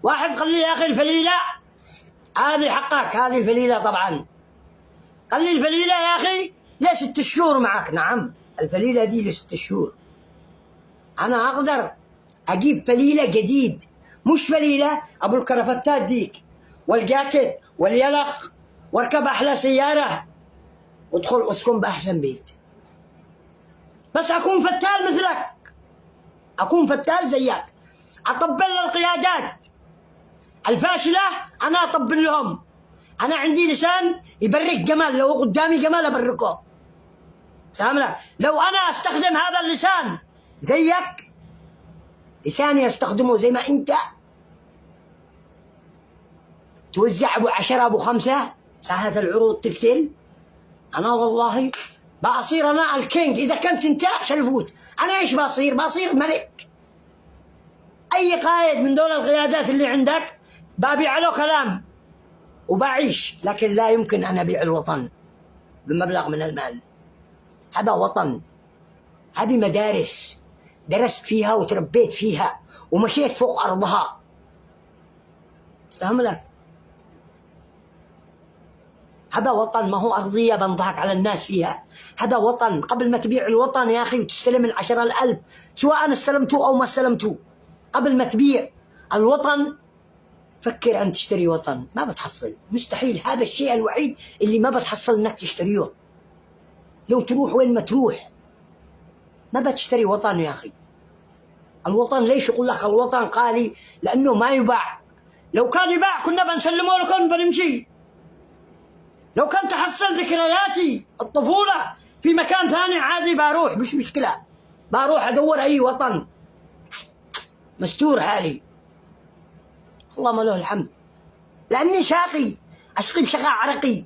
واحد قال لي يا أخي الفليلة هذه حقك، هذه الفليلة طبعا. قال لي الفليلة يا أخي ليه 6 شهور معك؟ نعم الفليلة دي ل6 شهور. أنا أقدر أجيب فليلة جديد، مش فليلة أبو الكرافتات ديك والجاكيت واليلق، واركب أحلى سيارة وادخل أسكن بأحسن بيت، بس أكون فتال مثلك، أكون فتال زيك، أطبل للقيادات الفاشلة، أنا أطبل لهم. أنا عندي لسان يبرك جمال، لو قدامي جمال أبركه، فاهم لك؟ لو أنا أستخدم هذا اللسان زيك، لساني أستخدمه زي ما أنت توزع أبو 10 أبو 5 ساعات العروض تقتل، أنا والله بصير أنا الكينج. إذا كنت أنت شلفوت، أنا إيش بصير؟ بصير ملك. أي قائد من دول القيادات اللي عندك ببيع له كلام وبعيش، لكن لا يمكن أن أبيع الوطن بمبلغ من المال. هذا وطن، هذه مدارس درست فيها وتربيت فيها ومشيت فوق أرضها، فهم لك؟ هذا وطن، ما هو أرضية بنضحك على الناس فيها. هذا وطن. قبل ما تبيع الوطن يا أخي وتستلم 10,000 سواء استلمته أو ما استلمته، قبل ما تبيع الوطن فكر أن تشتري وطن. ما بتحصل، مستحيل. هذا الشيء الوحيد اللي ما بتحصل أنك تشتريه. لو تروح وين ما تروح ما بتشتري وطن يا أخي. الوطن ليش يقول لك الوطن غالي؟ لأنه ما يباع. لو كان يباع كنا بنسلمه لكم بنمشي. لو كنت أحصل ذكرياتي الطفولة في مكان ثاني عادي بروح، مش مشكلة، بروح أدور أي وطن مستور حالي. اللهم له الحمد، لأني شاقي، أشقي بشقاء عرقي،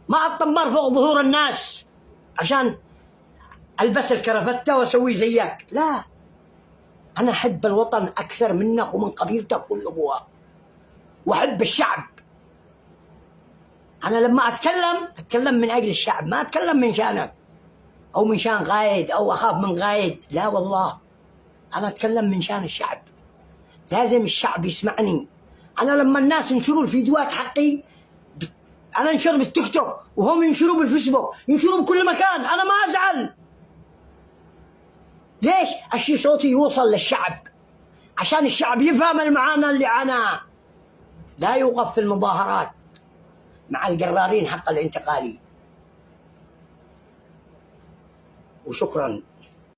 ما أتطمر فوق ظهور الناس عشان ألبس الكرافتة وأسوي زيك. لا، أنا أحب الوطن أكثر منك ومن قبيلتك كل أبوها، وأحب الشعب. أنا لما أتكلم من أجل الشعب، ما أتكلم من شانك أو من شان قائد أو أخاف من قائد، لا والله، أنا أتكلم من شان الشعب. لازم الشعب يسمعني. أنا لما الناس ينشروا الفيديوهات حقي، أنا أنشر بالتيك توك وهم ينشروا بالفيسبوك، ينشروا بكل مكان، أنا ما أزعل. ليش؟ أشي صوتي يوصل للشعب عشان الشعب يفهم المعاناة اللي عاناها، لا يوقف في المظاهرات مع الجرارين حق الانتقالي. وشكرا.